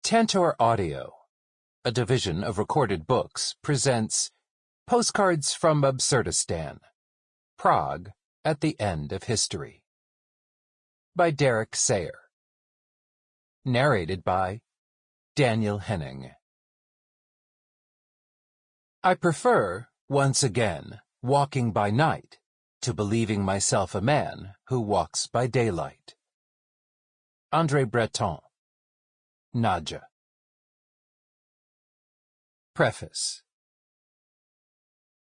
Tantor Audio, a division of Recorded Books, presents Postcards from Absurdistan, Prague at the End of History, by Derek Sayer. Narrated by Daniel Henning. I prefer, once again, walking by night to believing myself a man who walks by daylight. André Breton. Nadja. Preface.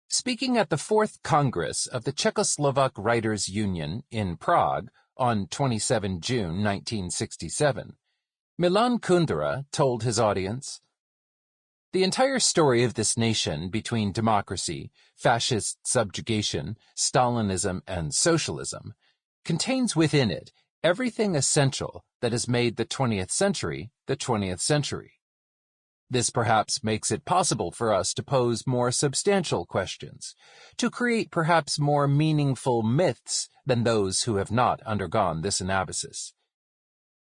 Speaking at the 4th Congress of the Czechoslovak Writers' Union in Prague on 27 June 1967, Milan Kundera told his audience, "The entire story of this nation between democracy, fascist subjugation, Stalinism, and socialism contains within it everything essential that has made the 20th century the 20th century. This perhaps makes it possible for us to pose more substantial questions, to create perhaps more meaningful myths than those who have not undergone this anabasis.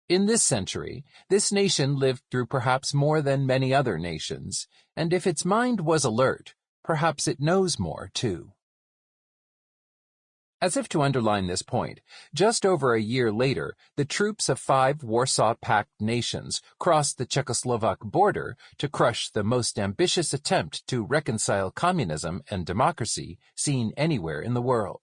In this century, this nation lived through perhaps more than many other nations, and if its mind was alert, perhaps it knows more, too." As if to underline this point, just over a year later, the troops of 5 Warsaw Pact nations crossed the Czechoslovak border to crush the most ambitious attempt to reconcile communism and democracy seen anywhere in the world.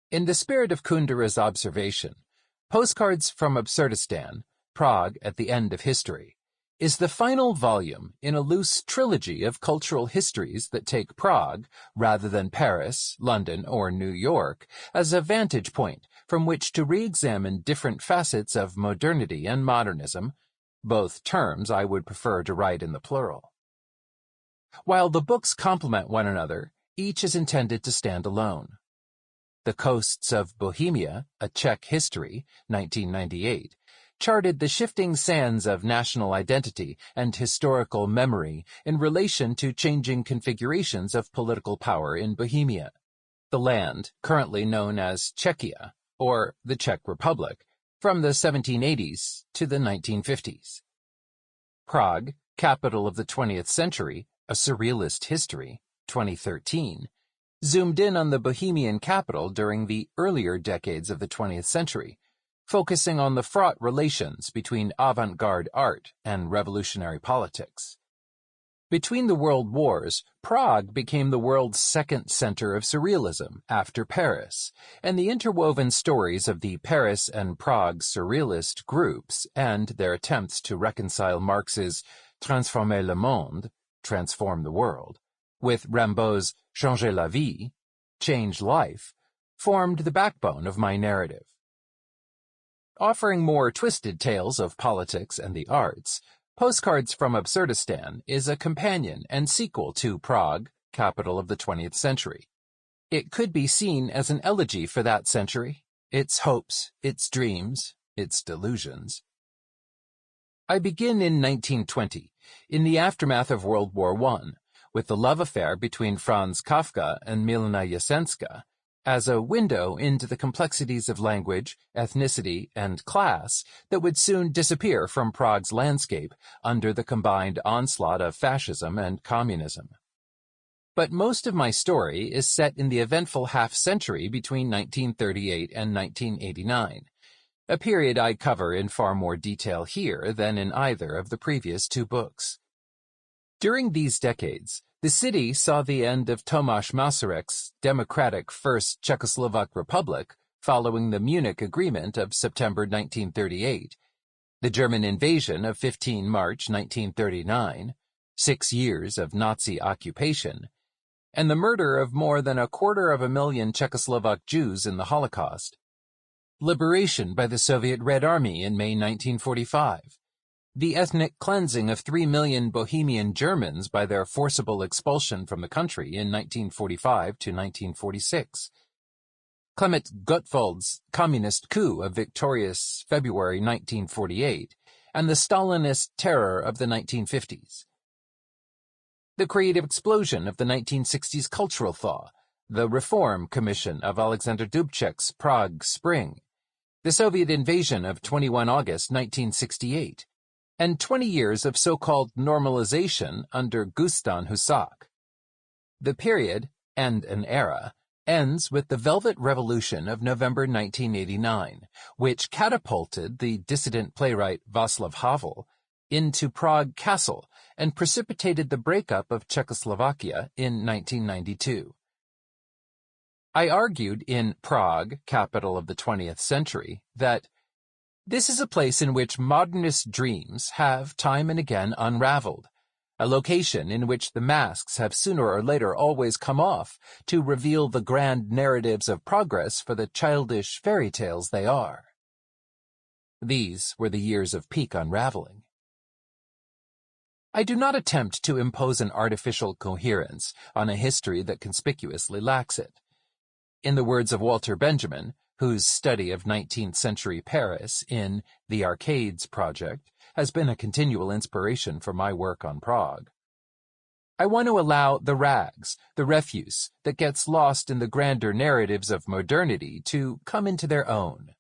In the spirit of Kundera's observation, Postcards from Absurdistan, Prague at the End of History, is the final volume in a loose trilogy of cultural histories that take Prague, rather than Paris, London, or New York, as a vantage point from which to re-examine different facets of modernity and modernism, both terms I would prefer to write in the plural. While the books complement one another, each is intended to stand alone. The Coasts of Bohemia, a Czech History, 1998, charted the shifting sands of national identity and historical memory in relation to changing configurations of political power in Bohemia, the land currently known as Czechia, or the Czech Republic, from the 1780s to the 1950s. Prague, capital of the 20th century, a surrealist history, 2013, zoomed in on the Bohemian capital during the earlier decades of the 20th century, focusing on the fraught relations between avant-garde art and revolutionary politics. Between the world wars, Prague became the world's second center of surrealism after Paris, and the interwoven stories of the Paris and Prague surrealist groups and their attempts to reconcile Marx's Transformer le monde, transform the world, with Rimbaud's Changer la vie, change life, formed the backbone of my narrative. Offering more twisted tales of politics and the arts, Postcards from Absurdistan is a companion and sequel to Prague, capital of the 20th century. It could be seen as an elegy for that century, its hopes, its dreams, its delusions. I begin in 1920, in the aftermath of World War I, with the love affair between Franz Kafka and Milena Jasenska, as a window into the complexities of language, ethnicity, and class that would soon disappear from Prague's landscape under the combined onslaught of fascism and communism. But most of my story is set in the eventful half-century between 1938 and 1989, a period I cover in far more detail here than in either of the previous 2 books. During these decades, the city saw the end of Tomáš Masarek's democratic First Czechoslovak Republic following the Munich Agreement of September 1938, the German invasion of 15 March 1939, 6 years of Nazi occupation, and the murder of more than 250,000 Czechoslovak Jews in the Holocaust, liberation by the Soviet Red Army in May 1945, the ethnic cleansing of 3 million Bohemian Germans by their forcible expulsion from the country in 1945 to 1946, Clement Gottwald's communist coup of victorious February 1948, and the Stalinist terror of the 1950s, the creative explosion of the 1960s cultural thaw, the Reform Commission of Alexander Dubček's Prague Spring, the Soviet invasion of 21 August 1968, and 20 years of so-called normalization under Gusztan Husak. The period, and an era, ends with the Velvet Revolution of November 1989, which catapulted the dissident playwright Václav Havel into Prague Castle and precipitated the breakup of Czechoslovakia in 1992. I argued in Prague, capital of the 20th century, that this is a place in which modernist dreams have time and again unraveled, a location in which the masks have sooner or later always come off to reveal the grand narratives of progress for the childish fairy tales they are. These were the years of peak unraveling. I do not attempt to impose an artificial coherence on a history that conspicuously lacks it. In the words of Walter Benjamin, whose study of 19th century Paris in The Arcades Project has been a continual inspiration for my work on Prague, I want to allow the rags, the refuse that gets lost in the grander narratives of modernity to come into their own.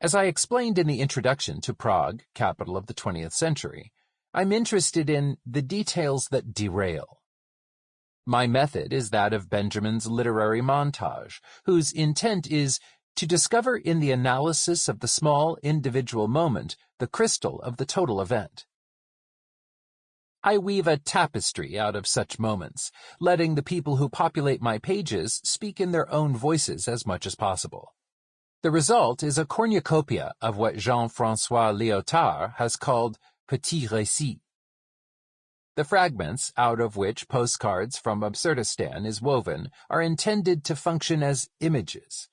As I explained in the introduction to Prague, capital of the 20th century, I'm interested in the details that derail. My method is that of Benjamin's literary montage, whose intent is to discover in the analysis of the small individual moment the crystal of the total event. I weave a tapestry out of such moments, letting the people who populate my pages speak in their own voices as much as possible. The result is a cornucopia of what Jean-François Lyotard has called petits récits. The fragments out of which Postcards from Absurdistan is woven are intended to function as images.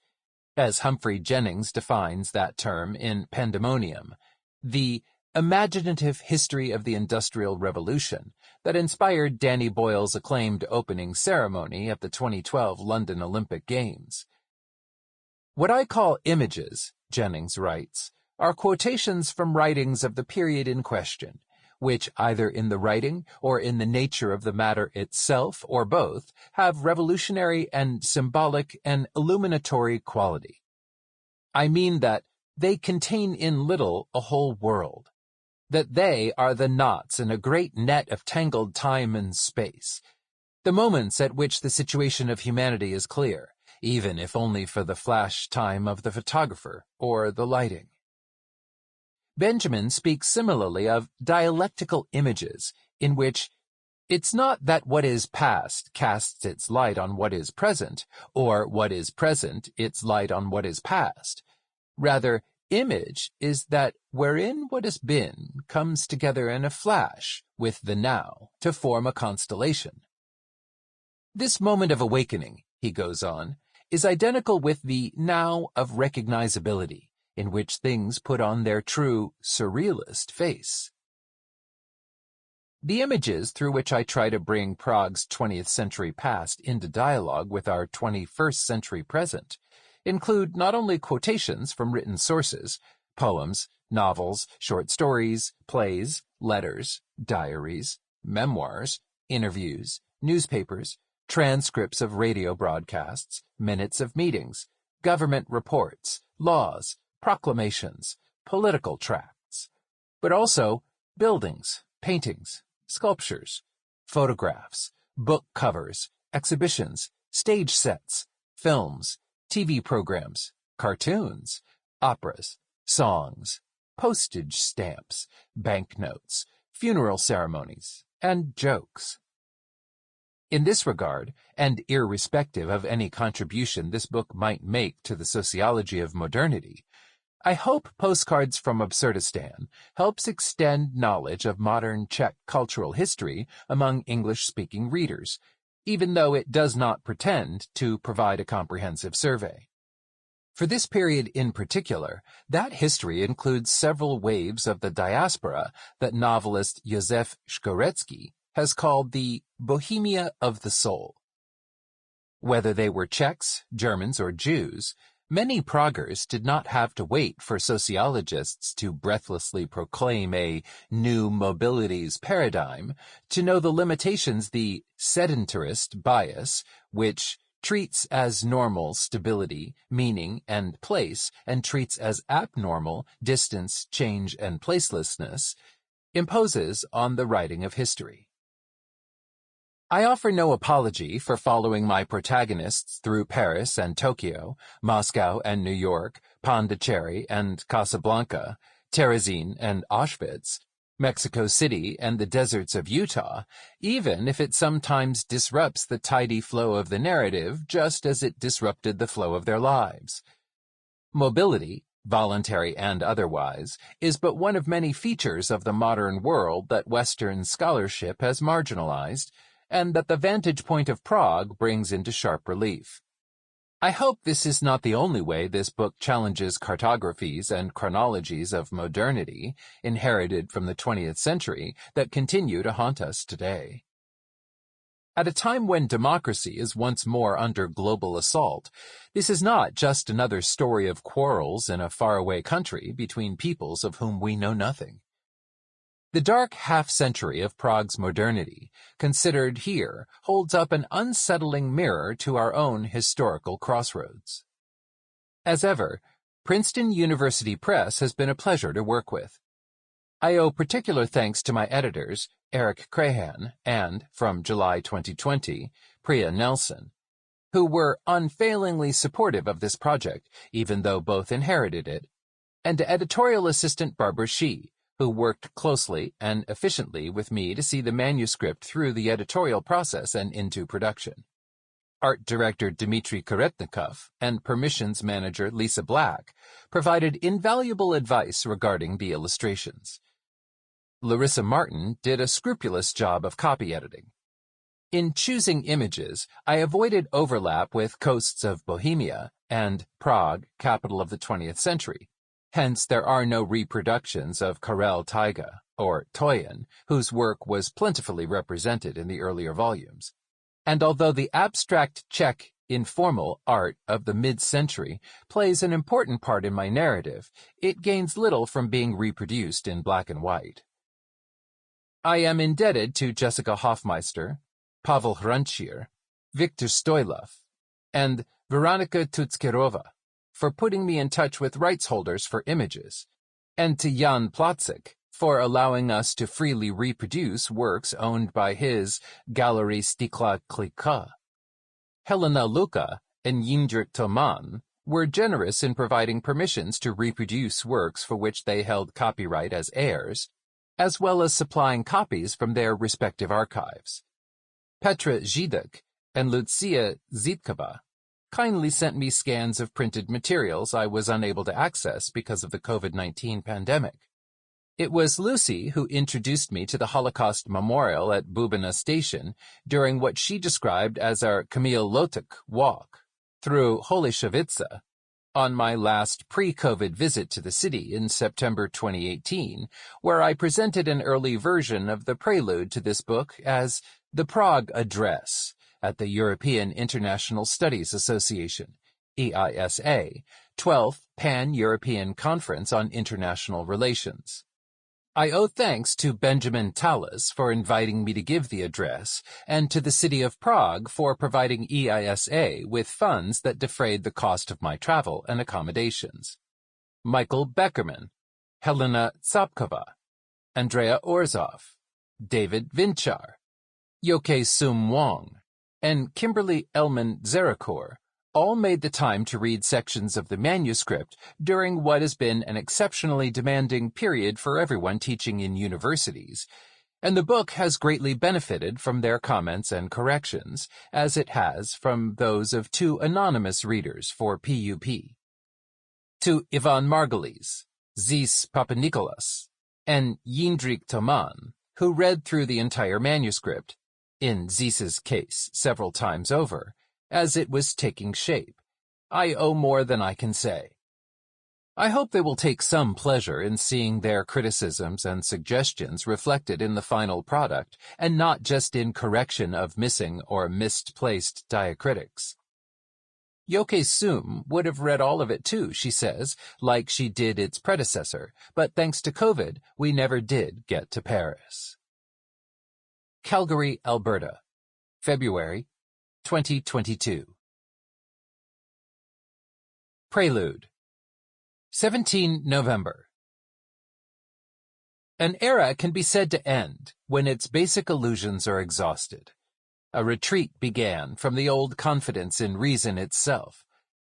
As Humphrey Jennings defines that term in Pandemonium, the imaginative history of the Industrial Revolution that inspired Danny Boyle's acclaimed opening ceremony at the 2012 London Olympic Games. What I call images, Jennings writes, are quotations from writings of the period in question, which either in the writing or in the nature of the matter itself or both have revolutionary and symbolic and illuminatory quality. I mean that they contain in little a whole world, that they are the knots in a great net of tangled time and space, the moments at which the situation of humanity is clear, even if only for the flash time of the photographer or the lighting. Benjamin speaks similarly of dialectical images, in which it's not that what is past casts its light on what is present, or what is present its light on what is past. Rather, image is that wherein what has been comes together in a flash with the now to form a constellation. This moment of awakening, he goes on, is identical with the now of recognizability, in which things put on their true surrealist face. The images through which I try to bring Prague's 20th century past into dialogue with our 21st century present include not only quotations from written sources, poems, novels, short stories, plays, letters, diaries, memoirs, interviews, newspapers, transcripts of radio broadcasts, minutes of meetings, government reports, laws, proclamations, political tracts, but also buildings, paintings, sculptures, photographs, book covers, exhibitions, stage sets, films, TV programs, cartoons, operas, songs, postage stamps, banknotes, funeral ceremonies, and jokes. In this regard, and irrespective of any contribution this book might make to the sociology of modernity, I hope Postcards from Absurdistan helps extend knowledge of modern Czech cultural history among English-speaking readers, even though it does not pretend to provide a comprehensive survey. For this period in particular, that history includes several waves of the diaspora that novelist Józef Škvorecký has called the Bohemia of the soul. Whether they were Czechs, Germans, or Jews, many Praguers did not have to wait for sociologists to breathlessly proclaim a new mobilities paradigm to know the limitations the sedentarist bias, which treats as normal stability, meaning, and place, and treats as abnormal distance, change, and placelessness, imposes on the writing of history. I offer no apology for following my protagonists through Paris and Tokyo, Moscow and New York, Pondicherry and Casablanca, Terezin and Auschwitz, Mexico City and the deserts of Utah, even if it sometimes disrupts the tidy flow of the narrative just as it disrupted the flow of their lives. Mobility, voluntary and otherwise, is but one of many features of the modern world that Western scholarship has marginalized, and that the vantage point of Prague brings into sharp relief. I hope this is not the only way this book challenges cartographies and chronologies of modernity, inherited from the 20th century, that continue to haunt us today. At a time when democracy is once more under global assault, this is not just another story of quarrels in a faraway country between peoples of whom we know nothing. The dark half-century of Prague's modernity, considered here, holds up an unsettling mirror to our own historical crossroads. As ever, Princeton University Press has been a pleasure to work with. I owe particular thanks to my editors, Eric Crahan and, from July 2020, Priya Nelson, who were unfailingly supportive of this project, even though both inherited it, and to editorial assistant Barbara Shee, who worked closely and efficiently with me to see the manuscript through the editorial process and into production. Art director Dmitry Karetnikov and permissions manager Lisa Black provided invaluable advice regarding the illustrations. Larissa Martin did a scrupulous job of copy editing. In choosing images, I avoided overlap with Coasts of Bohemia and Prague, capital of the 20th century. Hence, there are no reproductions of Karel Taiga, or Toyen, whose work was plentifully represented in the earlier volumes. And although the abstract Czech informal art of the mid-century plays an important part in my narrative, it gains little from being reproduced in black and white. I am indebted to Jessica Hofmeister, Pavel Hrančír, Viktor Stoylov, and Veronika Tutskerova for putting me in touch with rights holders for images, and to Jan Placek for allowing us to freely reproduce works owned by his Galerie Stikla Klika. Helena Luka and Jindřich Toman were generous in providing permissions to reproduce works for which they held copyright as heirs, as well as supplying copies from their respective archives. Petra Zidek and Lucia Zitkova kindly sent me scans of printed materials I was unable to access because of the COVID-19 pandemic. It was Lucy who introduced me to the Holocaust Memorial at Bubina Station during what she described as our Kamil Lotok walk through Holešovice on my last pre-COVID visit to the city in September 2018, where I presented an early version of the prelude to this book as the Prague Address at the European International Studies Association, EISA, 12th Pan-European Conference on International Relations. I owe thanks to Benjamin Tallis for inviting me to give the address, and to the City of Prague for providing EISA with funds that defrayed the cost of my travel and accommodations. Michael Beckerman, Helena Tsapkova, Andrea Orzov, David Vinchar, Yoke Sum Wong, and Kimberly Elman Zerakour all made the time to read sections of the manuscript during what has been an exceptionally demanding period for everyone teaching in universities, and the book has greatly benefited from their comments and corrections, as it has from those of two anonymous readers for PUP. To Ivan Margulies, Zis Papanikolas, and Jindřich Toman, who read through the entire manuscript, in Zis's case several times over, as it was taking shape, I owe more than I can say. I hope they will take some pleasure in seeing their criticisms and suggestions reflected in the final product, and not just in correction of missing or misplaced diacritics. Yoke Sum would have read all of it too, she says, like she did its predecessor, but thanks to COVID, we never did get to Paris. Calgary, Alberta, February 2022. Prelude. 17 November. An era can be said to end when its basic illusions are exhausted. A retreat began from the old confidence in reason itself.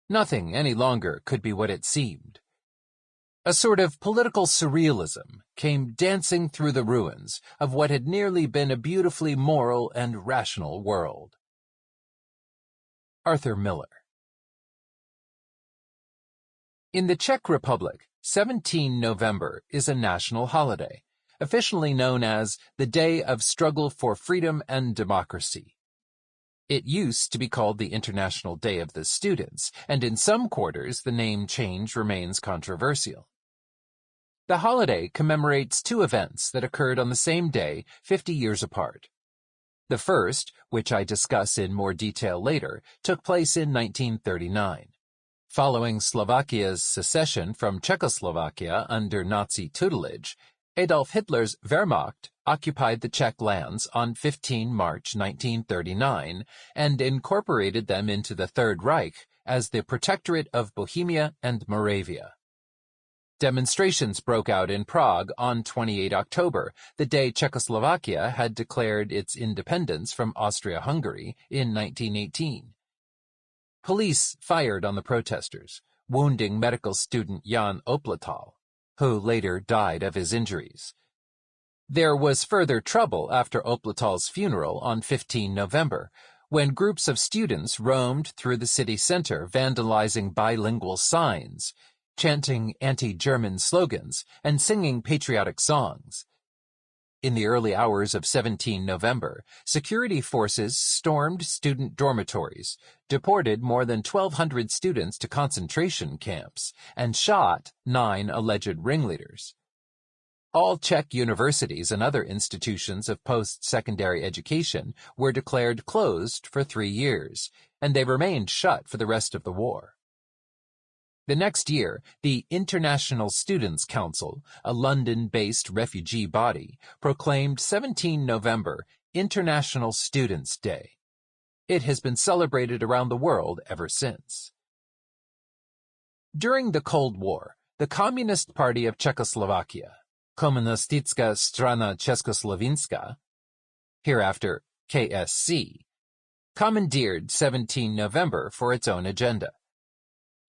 Nothing any longer could be what it seemed. A sort of political surrealism came dancing through the ruins of what had nearly been a beautifully moral and rational world. Arthur Miller. In the Czech Republic, 17 November is a national holiday, officially known as the Day of Struggle for Freedom and Democracy. It used to be called the International Day of the Students, and in some quarters the name change remains controversial. The holiday commemorates two events that occurred on the same day 50 years apart. The first, which I discuss in more detail later, took place in 1939. Following Slovakia's secession from Czechoslovakia under Nazi tutelage, Adolf Hitler's Wehrmacht occupied the Czech lands on 15 March 1939 and incorporated them into the Third Reich as the Protectorate of Bohemia and Moravia. Demonstrations broke out in Prague on 28 October, the day Czechoslovakia had declared its independence from Austria-Hungary in 1918. Police fired on the protesters, wounding medical student Jan Opletal, who later died of his injuries. There was further trouble after Opletal's funeral on 15 November, when groups of students roamed through the city center vandalizing bilingual signs, chanting anti-German slogans, and singing patriotic songs. In the early hours of 17 November, security forces stormed student dormitories, deported more than 1,200 students to concentration camps, and shot 9 alleged ringleaders. All Czech universities and other institutions of post-secondary education were declared closed for 3 years, and they remained shut for the rest of the war. The next year, the International Students' Council, a London-based refugee body, proclaimed 17 November International Students' Day. It has been celebrated around the world ever since. During the Cold War, the Communist Party of Czechoslovakia, Komunistická strana Československa, hereafter KSC, commandeered 17 November for its own agenda.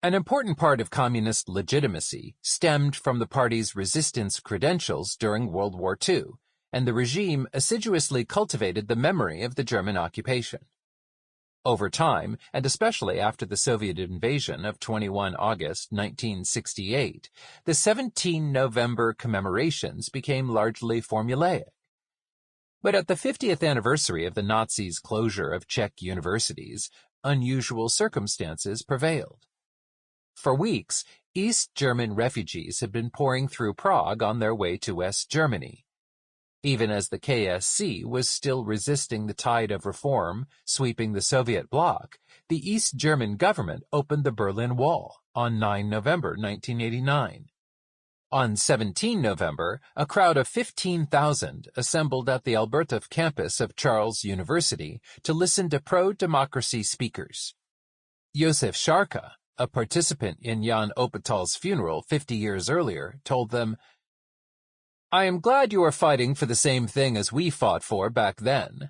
An important part of communist legitimacy stemmed from the party's resistance credentials during World War II, and the regime assiduously cultivated the memory of the German occupation. Over time, and especially after the Soviet invasion of 21 August 1968, the 17 November commemorations became largely formulaic. But at the 50th anniversary of the Nazis' closure of Czech universities, unusual circumstances prevailed. For weeks, East German refugees had been pouring through Prague on their way to West Germany. Even as the KSC was still resisting the tide of reform sweeping the Soviet bloc, the East German government opened the Berlin Wall on 9 November 1989. On 17 November, a crowd of 15,000 assembled at the Albertov campus of Charles University to listen to pro-democracy speakers. Josef Sharka, a participant in Jan Opletal's funeral 50 years earlier, told them, "I am glad you are fighting for the same thing as we fought for back then."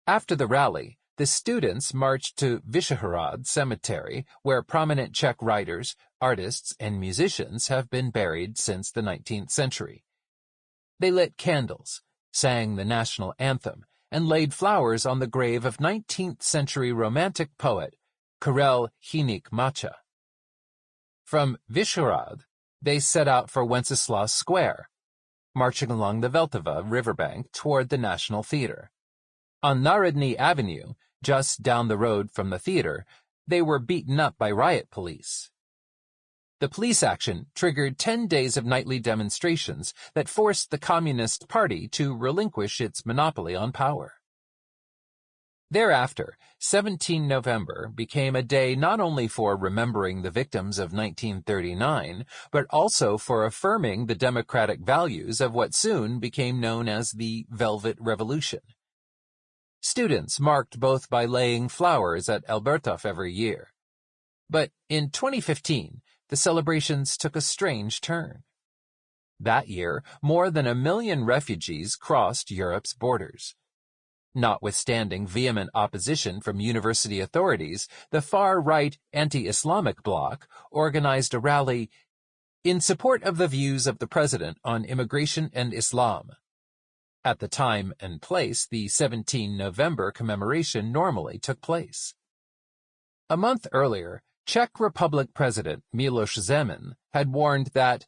After the rally, the students marched to Vyšehrad Cemetery, where prominent Czech writers, artists, and musicians have been buried since the 19th century. They lit candles, sang the national anthem, and laid flowers on the grave of 19th century Romantic poet Karel Hynek Mácha. From Vyšehrad, they set out for Wenceslas Square, marching along the Vltava riverbank toward the National Theatre. On Národní Avenue, just down the road from the theater, they were beaten up by riot police. The police action triggered 10 days of nightly demonstrations that forced the Communist Party to relinquish its monopoly on power. Thereafter, 17 November became a day not only for remembering the victims of 1939, but also for affirming the democratic values of what soon became known as the Velvet Revolution. Students marked both by laying flowers at Albertov every year. But in 2015, the celebrations took a strange turn. That year, more than 1 million refugees crossed Europe's borders. Notwithstanding vehement opposition from university authorities, the far-right anti-Islamic bloc organized a rally in support of the views of the president on immigration and Islam. At the time and place, the 17 November commemoration normally took place. A month earlier, Czech Republic President Miloš Zeman had warned that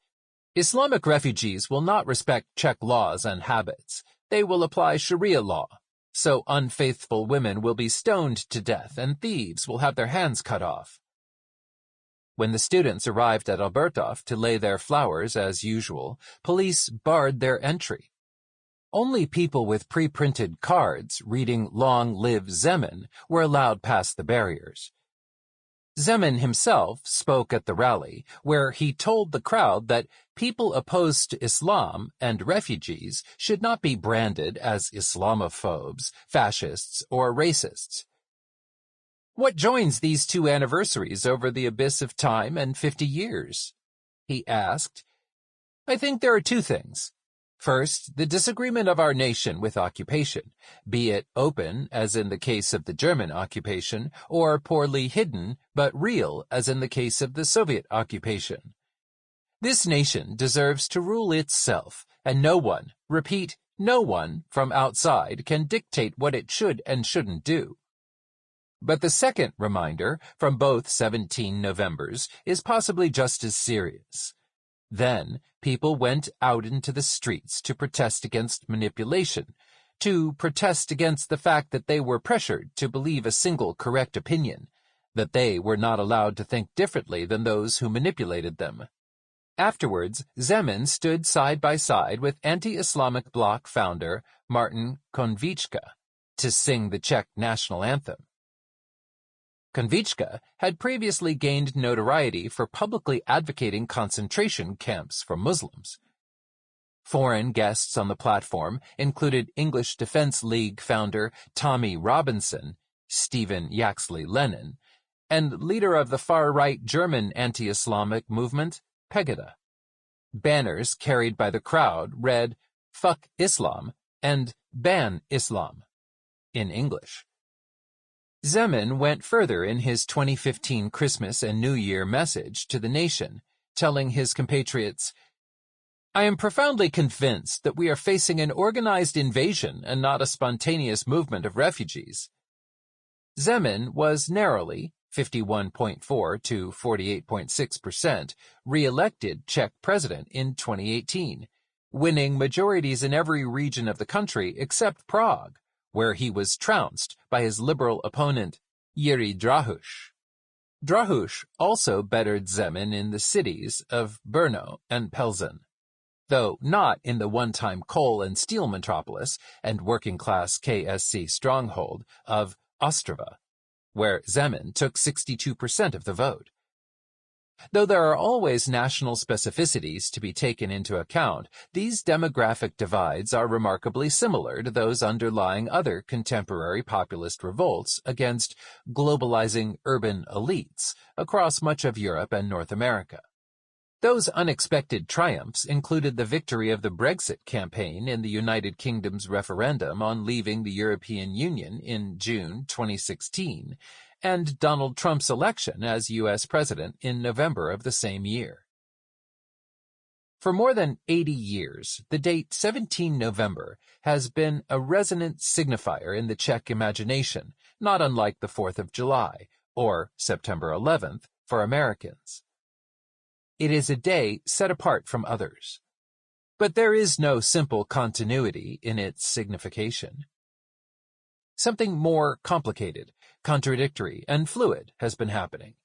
Islamic refugees will not respect Czech laws and habits. They will apply Sharia law. So unfaithful women will be stoned to death and thieves will have their hands cut off. When the students arrived at Albertov to lay their flowers as usual, police barred their entry. Only people with pre-printed cards reading "Long Live Zeman" were allowed past the barriers. Zeman himself spoke at the rally, where he told the crowd that people opposed to Islam and refugees should not be branded as Islamophobes, fascists, or racists. What joins these two anniversaries over the abyss of time and 50 years? He asked. I think there are two things. First, the disagreement of our nation with occupation, be it open, as in the case of the German occupation, or poorly hidden, but real, as in the case of the Soviet occupation. This nation deserves to rule itself, and no one, repeat, no one from outside can dictate what it should and shouldn't do. But the second reminder, from both 17 Novembers, is possibly just as serious. Then, people went out into the streets to protest against manipulation, to protest against the fact that they were pressured to believe a single correct opinion, that they were not allowed to think differently than those who manipulated them. Afterwards, Zeman stood side by side with anti-Islamic bloc founder Martin Konvička to sing the Czech national anthem. Konvička had previously gained notoriety for publicly advocating concentration camps for Muslims. Foreign guests on the platform included English Defence League founder Tommy Robinson, Stephen Yaxley Lennon, and leader of the far-right German anti-Islamic movement, Pegida. Banners carried by the crowd read, "Fuck Islam" and "Ban Islam" in English. Zeman went further in his 2015 Christmas and New Year message to the nation, telling his compatriots, I am profoundly convinced that we are facing an organized invasion and not a spontaneous movement of refugees. Zeman was narrowly, 51.4 to 48.6%, re-elected Czech president in 2018, winning majorities in every region of the country except Prague, where he was trounced by his liberal opponent, Jiří Drahuš. Drahuš also bettered Zeman in the cities of Brno and Plzeň, though not in the one-time coal and steel metropolis and working-class KSC stronghold of Ostrava, where Zeman took 62% of the vote. Though there are always national specificities to be taken into account, these demographic divides are remarkably similar to those underlying other contemporary populist revolts against globalizing urban elites across much of Europe and North America. Those unexpected triumphs included the victory of the Brexit campaign in the United Kingdom's referendum on leaving the European Union in June 2016, and Donald Trump's election as U.S. President in November of the same year. For more than 80 years, the date 17 November has been a resonant signifier in the Czech imagination, not unlike the 4th of July, or September 11th, for Americans. It is a day set apart from others. But there is no simple continuity in its signification. Something more complicated, contradictory, and fluid has been happening.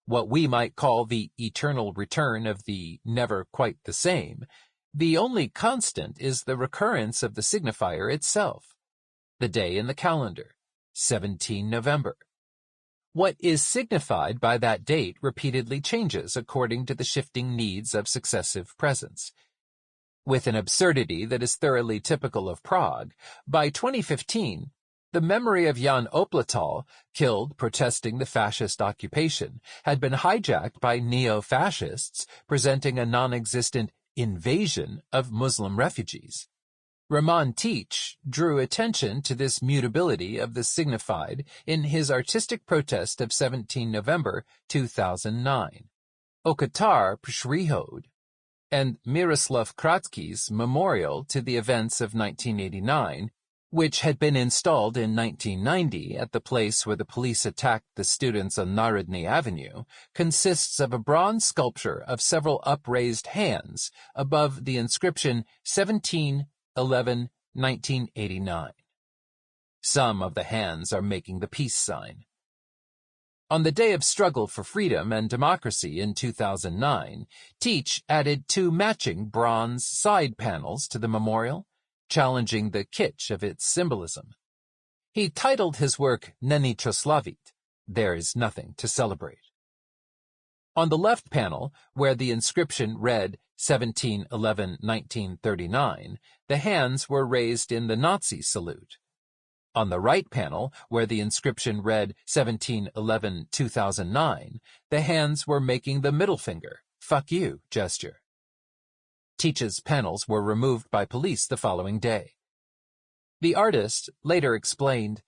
What we might call the eternal return of the never quite the same, the only constant is the recurrence of the signifier itself, the day in the calendar, 17 November. What is signified by that date repeatedly changes according to the shifting needs of successive presents. With an absurdity that is thoroughly typical of Prague, by 2015, The memory of Jan Opletal, killed protesting the fascist occupation, had been hijacked by neo-fascists presenting a non-existent invasion of Muslim refugees. Ramon Teach drew attention to this mutability of the signified in his artistic protest of 17 November 2009, Okatar Przychod, and Miroslav Kratzky's memorial to the events of 1989, which had been installed in 1990 at the place where the police attacked the students on Narodny Avenue, consists of a bronze sculpture of several upraised hands above the inscription 17/11/1989. Some of the hands are making the peace sign. On the day of struggle for freedom and democracy in 2009, Teach added 2 matching bronze side panels to the memorial, challenging the kitsch of its symbolism. He titled his work Není co slavit, There is Nothing to Celebrate. On the left panel, where the inscription read 17/11/1939, the hands were raised in the Nazi salute. On the right panel, where the inscription read 17/11/2009, the hands were making the middle finger, fuck you gesture. Teach's panels were removed by police the following day. The artist later explained,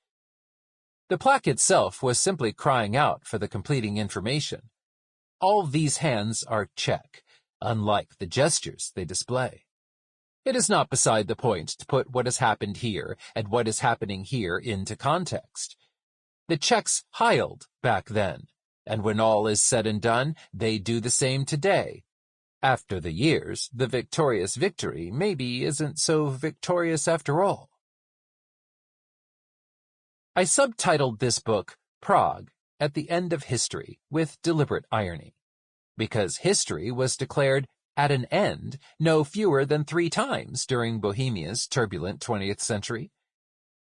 "The plaque itself was simply crying out for the completing information. All these hands are Czech, unlike the gestures they display. It is not beside the point to put what has happened here and what is happening here into context. The Czechs heiled back then, and when all is said and done, they do the same today. After the years, the victorious victory maybe isn't so victorious after all." I subtitled this book Prague at the End of History with deliberate irony, because history was declared at an end no fewer than 3 times during Bohemia's turbulent 20th century.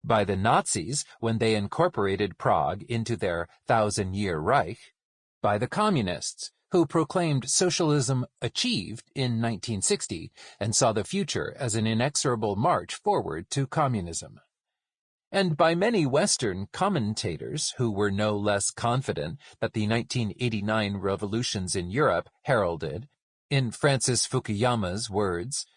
By the Nazis when they incorporated Prague into their 1,000-year Reich, by the Communists who proclaimed socialism achieved in 1960 and saw the future as an inexorable march forward to communism, and by many Western commentators who were no less confident that the 1989 revolutions in Europe heralded, in Francis Fukuyama's words,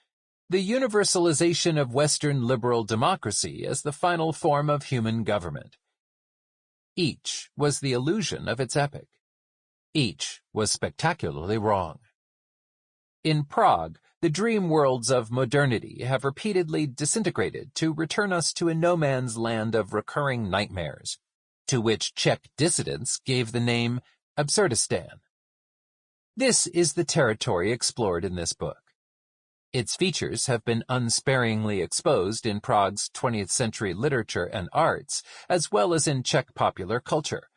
the universalization of Western liberal democracy as the final form of human government. Each was the illusion of its epoch. Each was spectacularly wrong. In Prague, the dream worlds of modernity have repeatedly disintegrated to return us to a no-man's land of recurring nightmares, to which Czech dissidents gave the name Absurdistan. This is the territory explored in this book. Its features have been unsparingly exposed in Prague's 20th century literature and arts, as well as in Czech popular culture,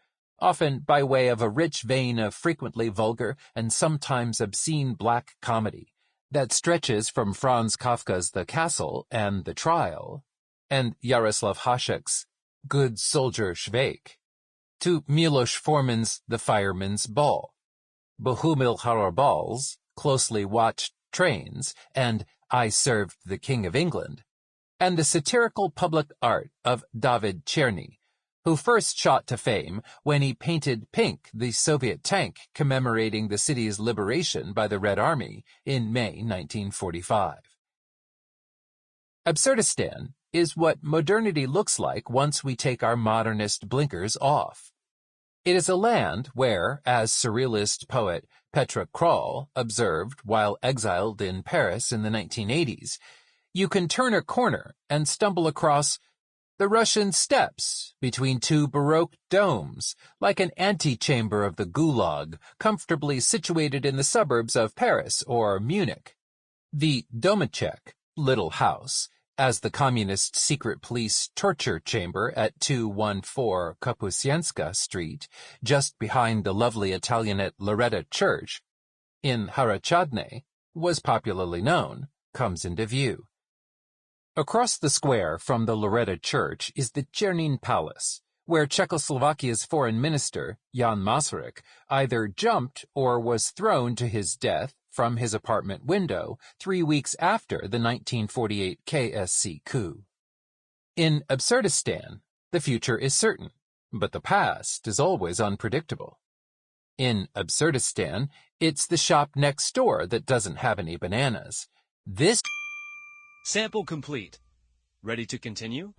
often by way of a rich vein of frequently vulgar and sometimes obscene black comedy that stretches from Franz Kafka's The Castle and The Trial, and Jaroslav Hašek's Good Soldier Švejk, to Miloš Forman's The Fireman's Ball, Bohumil Hrabal's Closely Watched Trains and I Served the King of England, and the satirical public art of David Černý, who first shot to fame when he painted pink the Soviet tank commemorating the city's liberation by the Red Army in May 1945. Absurdistan is what modernity looks like once we take our modernist blinkers off. It is a land where, as surrealist poet Petra Král observed while exiled in Paris in the 1980s, you can turn a corner and stumble across the Russian steppes between 2 Baroque domes, like an antechamber of the Gulag, comfortably situated in the suburbs of Paris or Munich. The Domeček, Little House, as the communist secret police torture chamber at 214 Kapuscinska Street, just behind the lovely Italianate Loretta Church, in Hradčany, was popularly known, comes into view. Across the square from the Loretta Church is the Černín Palace, where Czechoslovakia's foreign minister, Jan Masaryk, either jumped or was thrown to his death from his apartment window 3 weeks after the 1948 KSC coup. In Absurdistan, The future is certain, but the past is always unpredictable. In Absurdistan, it's the shop next door that doesn't have any bananas. This Sample complete. Ready to continue?